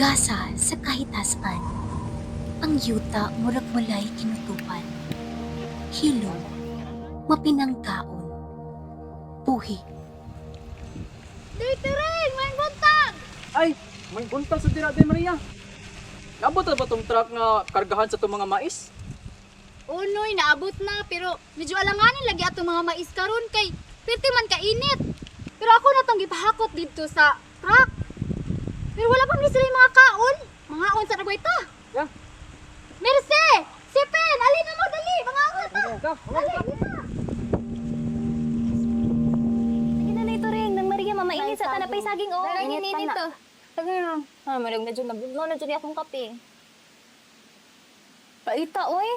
Gasa sa kahitasan. Ang yuta murag walay kinutupan. Hilom, mapinangkaon. Puhi. Dito rin! May buntag! Ay, may buntag sa dira din Maria. Nabot na ba tong truck nga kargahan sa itong mga mais? Unoy, naabot na. Pero medyo alanganin lagi atong mga mais karon kay perti man kainit. Pero ako na tong gipahakot dito sa truck. Pero wala pa ni sila yung mga kaon. Mga on sa nagwayta. Ya. Merce! Sipin! Alin na mo, dali! Mga on ta! Ka, Dali, dito! Sige na nito rin, nang Maria, mamainit sa tanapay saging, oh. Init pa na. Sige na. Marag na dyan, nabudlo na dyan akong kape. Paita, oy.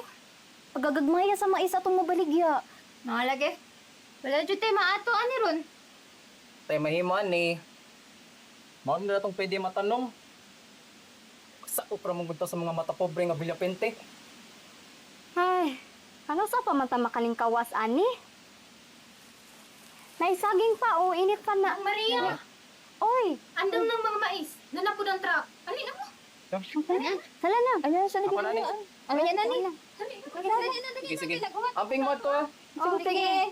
Pagagagmaya sa mais atong mabaligya. Mga lagi. Wala dyan tayo maato, ani ron. Tay mahiman ni. Mao na itong pwede matanong. Sako para mong sa mga mata pobre nga bilyapente. Ay, ano sa pamata makalingkawas, ani? Naisaging pa, oh. Init pa na. Maria! Oy, Andang ng mga mais. Nanapod ang truck. Alin na mo? sala na. Ayan, sa Ako na ni. Ayan na ni. Sige, sige. Amping mo to. Oh, sige.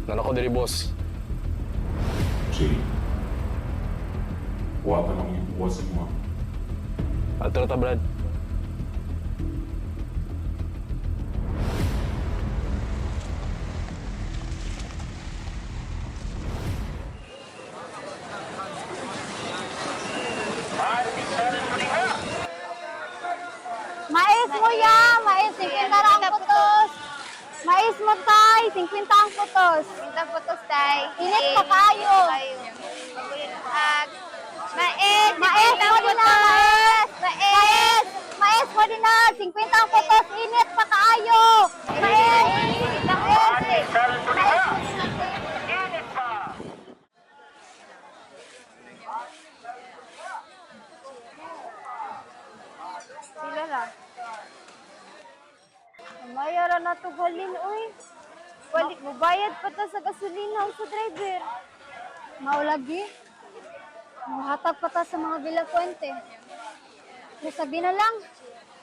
Nanako diri boss. Jay, huwag ka nang ibuwasin mo. Alto na ta, Brad. Mais mo ya, mais 50 ang putos. Mais mo tay, 50 ang putos. 50 putos tay. Init pa kayo. Mais! Mais mo din na, mais. Mais. Mais mo din na, 50 ang putos. Init pa kayo. Mais. Mais. Sila lang. Mayara na to galin, oy. Wali, mubayad pa ta sa gasolina o sa driver. Maulagi. Muhatag pa ta sa mga bilakwente. Pero sabi na lang,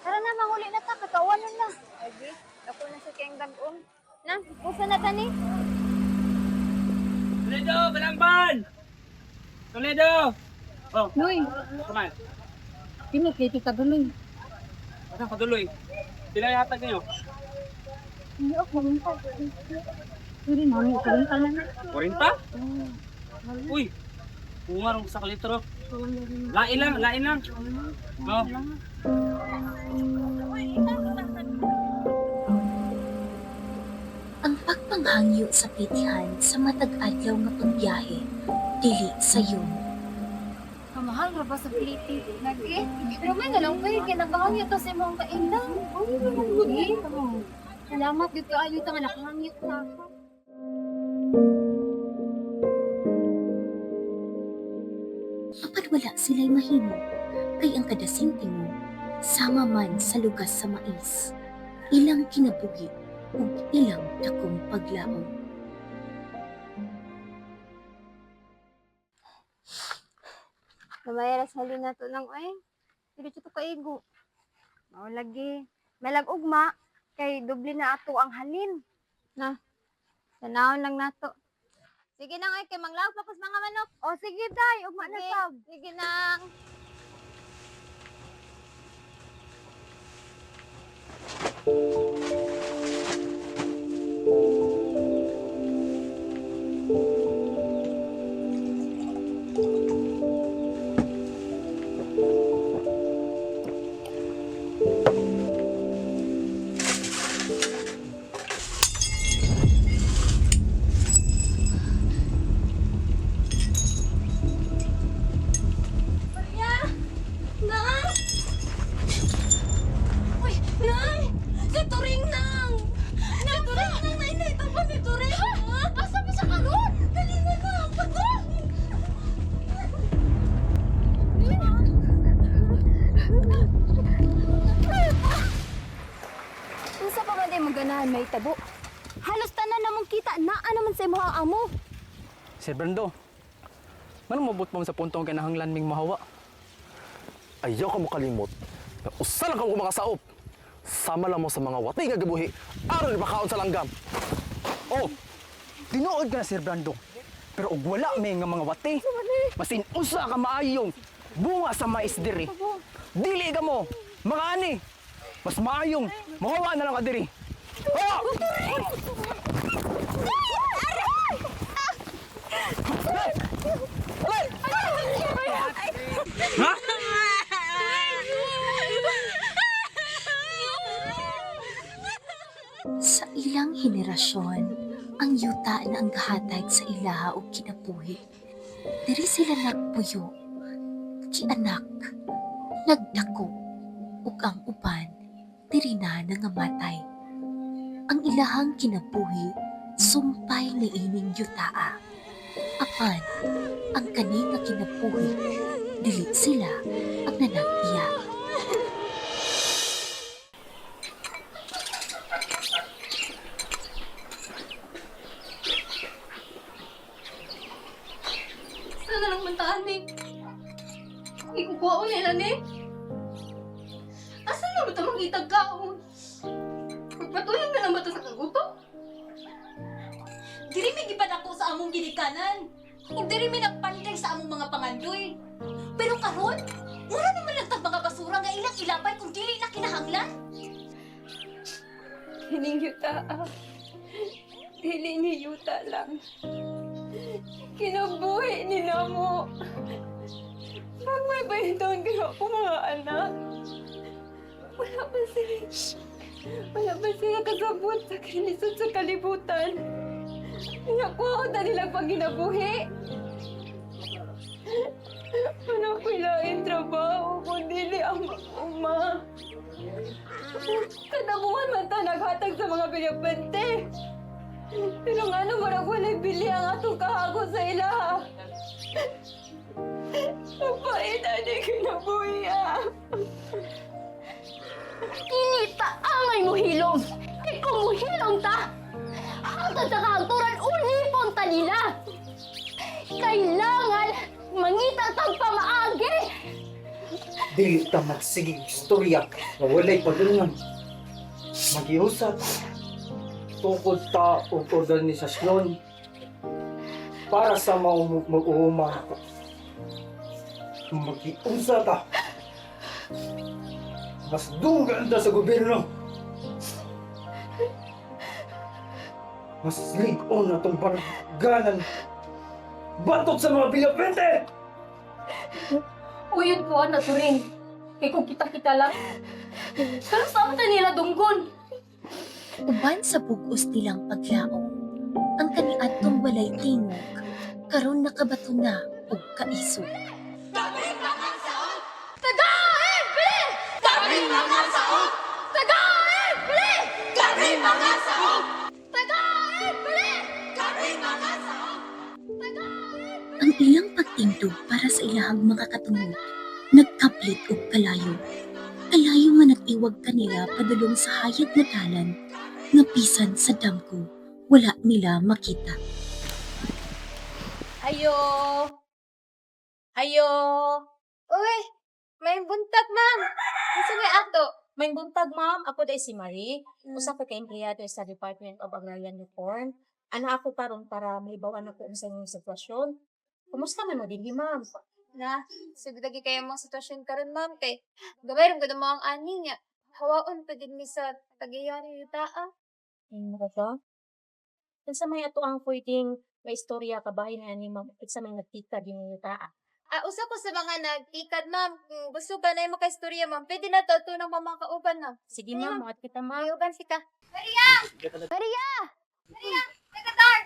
tara na, manguli na ta, kakawanan na. Lagi, ako na sa kiyang dagong. Na, usa na ta ni. Toledo, Balangban! Toledo! Oh, Noy, kumain. kini kay kita duloy. Ano kaduloy? Sila yatag niyo. Hindi ako kumunta. Pwede namin kumunta lang. 40? Uy, umarong sa litro. Lain lang, lain lang. No. Ang pagpanghangyo sa pitihan sa matag adlaw nga pagbiyahe, dili sayon. Kamahal ra ba sa pliti? Lagi? Pero may nalang kayo, kinakahangit to sa imong kaindang. Salamat dito ayo ta nga nakahangit na ako. Apan wala sila'y mahimo, kay ang kada sentimo, sama man sa lugas sa mais. Ilang kinabuhi, ug ilang dakong paglaom. Namayara sa halin na to lang, ay. Pero ito kaigo. Maulagi. Malag ugma, kay doble na ato ang halin. Na, tanawon lang nato. Sige nang ay, kay manglaw pa kus mga manok. O sige day, ugma na sab. Sige nang. Unsa pa man day mo ganahan may tabo? Halos tanan namong kita naa naman sa imong amo. Sir Brando, manong mabot mo sa puntong kinahanglan ming mahawa? Ayaw ka mo kalimot. Na usa lang ka mo makasaop. Sama lang mo sa mga watay nga gibuhi. Aron ipakaon sa langgam. Oh, tinuod ka na Sir Brando. Pero og wala may nga mga wate. Masin usa ka maayong bunga sa mais diri. Dili ka mo, mga ani. Mas maayong mahawa na lang ka diri. Oh! Ha? Sa ilang henerasyon, ang yuta na ang gahatag sa ilaha o kinabuhi. Diri sila nagpuyo, kianak, nagdako, ug ang uban, diri na nangamatay. Ang ilahang kinabuhi, sumpay ni ining yutaa. Apan, ang kani nga kinabuhi, dili sila ang nanag-iya. Sana lang mantaan ni. Ikukuha ko nila ni. Asa na ba ito mangitag kaon? Magpatuloy na lang ba ito sa kaguto? Diri may gibad ako sa among ginikanan. Ug diri may nagpanday sa among mga pangandoy. Pero karon, mura naman lang tag mga basura nga ilang ilapay kung dili na kinahanglan. Hining yuta. Dili ni yuta lang. Kinabuhi ni namo. Pag may bayadon kayo ako mga anak. Wala ba sila kasabot sa kinisod sa kalibutan. Nakuha na nilang panginabuhi. Wala ko ilaing trabaho kundi ang uma. Kada buwan man ta naghatag sa mga bilyapente. Pero nga naman ako wala'y bili ang atong kahago sa ilaha. Napait na kinabuhi Inita angay mo hilom. Ikaw mo hilom ta. Hangtod sa kahanturan ulipon ta nila. Kailangan mangita tag pamaagi. Dili ta magsigig istorya nga walay padungan. Magiusap tungkol ta og organisasyon para sa mag-uuma. Magiusap ta. Mas dunggan ta sa gobyerno. Mas ligon atong barganan. Batok sa mga Pilipente! Uyod ko na to rin. Kaya kung kita-kita lang. Pero saan ta nila dunggon? Uban sa bugos nilang paglaom, ang kaniadtong walay tingog, karon nakabato na og kaisog. Tagain! Bili! Tagain mga saot! Tagain! Bili! Tagain mga saot! Tagain! Bili! Tagain mga saot! Tagain! Ang ilang pagtindog para sa ilahang mga katungod, nagkaplit og kalayo. Kalayo nga nag-iwag kanila padulong sa hayag na dalan, nga bisan sa damgo, wala nila makita. Ayo. Ayo. Uy, may buntag, ma'am. Unsa may ato? May buntag, ma'am. Ako day si Marie. Usa ka empleyado sa Department of Agrarian Reform. Ana ako karon para mahibawan ako sa inyong sitwasyon. Kumusta man mo dinhi, ma'am? Na, sugod lagi kayo mga sitwasyon karon, ma'am, kay gamay rin ko mo ang ani niya. Hawaon pa din mi sa tagayan ni yutaa. Ano ba? Sa may ato ang pwedeng may istorya kabahin na ni ma'am. Sa may nagtika din yung taa. Usa ko sa mga nagtikad, ma'am. Kung gusto ba na yung makaistorya, ma'am, pwede na to ng mga kauban, ma'am. Sige, ma'am. At kita, ma'am. May uban sika. Maria! Maria! Maria! Nagatar!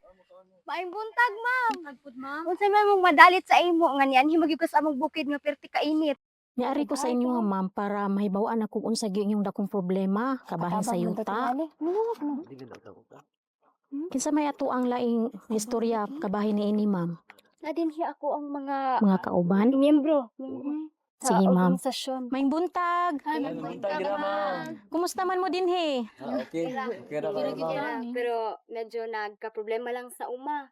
Maing buntag, ma'am. Nagpud, ma'am. Unsa man mong madalit sa imo nga niyan himagi ko sa among bukid nga perti kainit. Niari ko sa inyo nga, ma'am, para mahibawaan ako kung sa inyong dakong problema, kabahin sa yuta. Kinsa may ato ang laing istorya kabahin ni ini, ma'am? Nadin siya ako ang mga Mga kauban. miyembro. Sige, ma'am. organisasyon. Maing buntag. Kumusta man mo din, he? Pero medyo nagka-problema lang sa uma.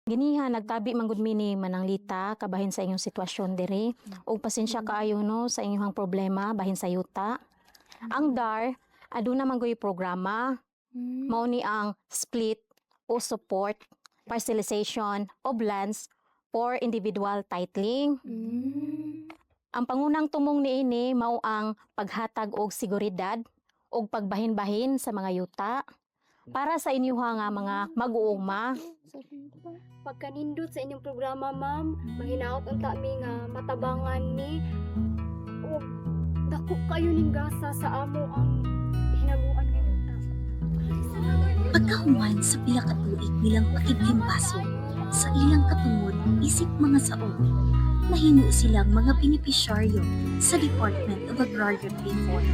Ganiha, nagtabi man gud mi ni Mananglita kabahin sa inyong sitwasyon diri. Og pasensya kaayo no sa inyong problema bahin sa yuta. Ang DAR aduna man gyud programa. Mao ni ang split o support parcelization of lands for individual titling. Ang pangunang tumong niini mao ang paghatag og seguridad og pagbahin-bahin sa mga yuta para sa inyuha nga mga mag-uuma. Pagkanindot sa inyong programa, ma'am, mahinaot ang tami nga matabangan ni o dako kayo ning gasa sa amo ang hinabuan ni Yuta. Pagkahuman sa pila ka tuig nilang pakiglimbaso sa ilang katungod isip mga saog, nahimo silang mga benepisyaryo sa Department of Agrarian Reform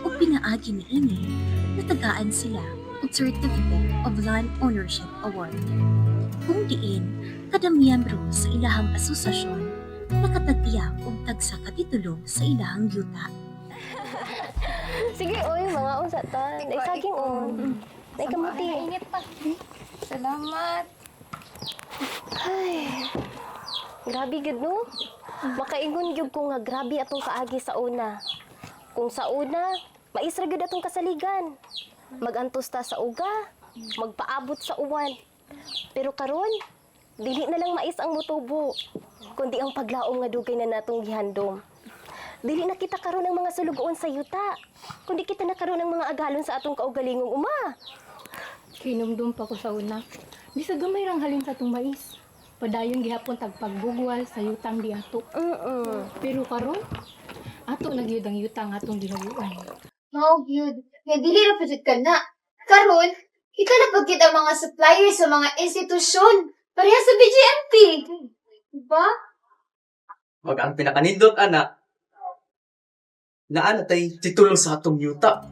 o pinaagi niini natagaan sila og Certificate of Land Ownership Award. Kung diin, kada miyembro sa ilahang asosasyon nakatag-iya og tagsa ka titulo sa ilahang yuta. Sige, oy, mga unsa ta. Nay saging on. Nay kamuti. Init pa. Salamat. Ay. Grabe gud no. Makaingon gyud ko nga grabe atong kaagi sa una. Kung sa una, maisra gyud atong kasaligan. Magantos ta sa uga, magpaabot sa uwan. Pero karon, dili na lang mais ang motubo, kundi ang paglaom nga dugay na natong gihandom. Dili na kita karon ng mga sulugoon sa yuta, kundi kita na karon ng mga agalon sa atong kaugalingong uma. Hinumdum pa ko sa una. Di sa gamay rang halin sa atong mais. Padayon gihapon tagpagbugwal sa yutang di ato. Pero karon, ato na gyud ang yutang atong gihabuan. Mao gyud. Nga dili ra pud ka na. Karon, kita na pud kita mga supplier sa mga institusyon. Pareha sa BGMP. Diba? Wag ang pinakanindot, anak. Naan tay titulo sa atong yuta.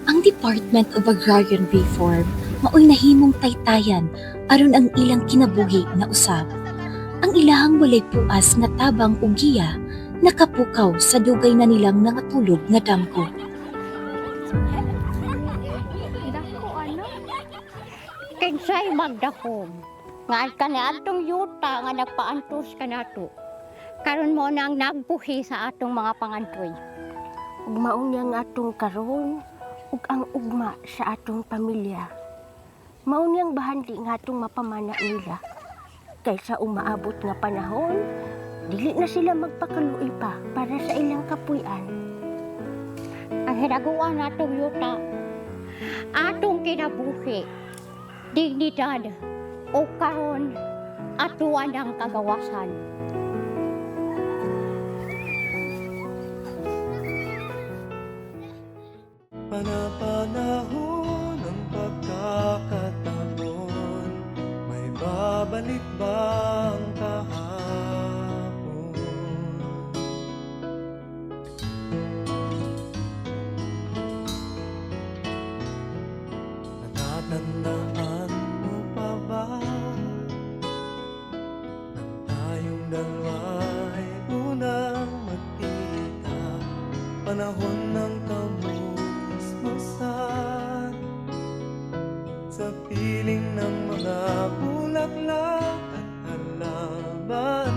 Ang Department of Agrarian Reform maoy nahimong taytayan aron ang ilang kinabuhi na usab. Ang ilahang walay puas nga tabang ug giya nakapukaw sa dugay na nilang nangatulog nga damgo. Dako ano? Kinsay magdakom. Nga kani atong yuta nga nagpaantos ka nato. Karon mo nang nagbuhi sa atong mga pangantoy. Ug maun yang atong karon ug ang ugma sa atong pamilya. Maun yang bahandi nga atong mapamana nila. Kaysa umaabot nga panahon, dili na sila magpakaluoy pa para sa ilang kapuy-an. Ang hinaguan natong yuta, atong kinabuhi, dignidad, o karon atuan ang kagawasan. Panapanahon ng pagkakataon, may babalik bang kahapon? Natatandaan mo pa ba nang tayong dalawa'y unang magkita? Panahon ng kamusmusan sa piling ng mga bulaklak at halaman.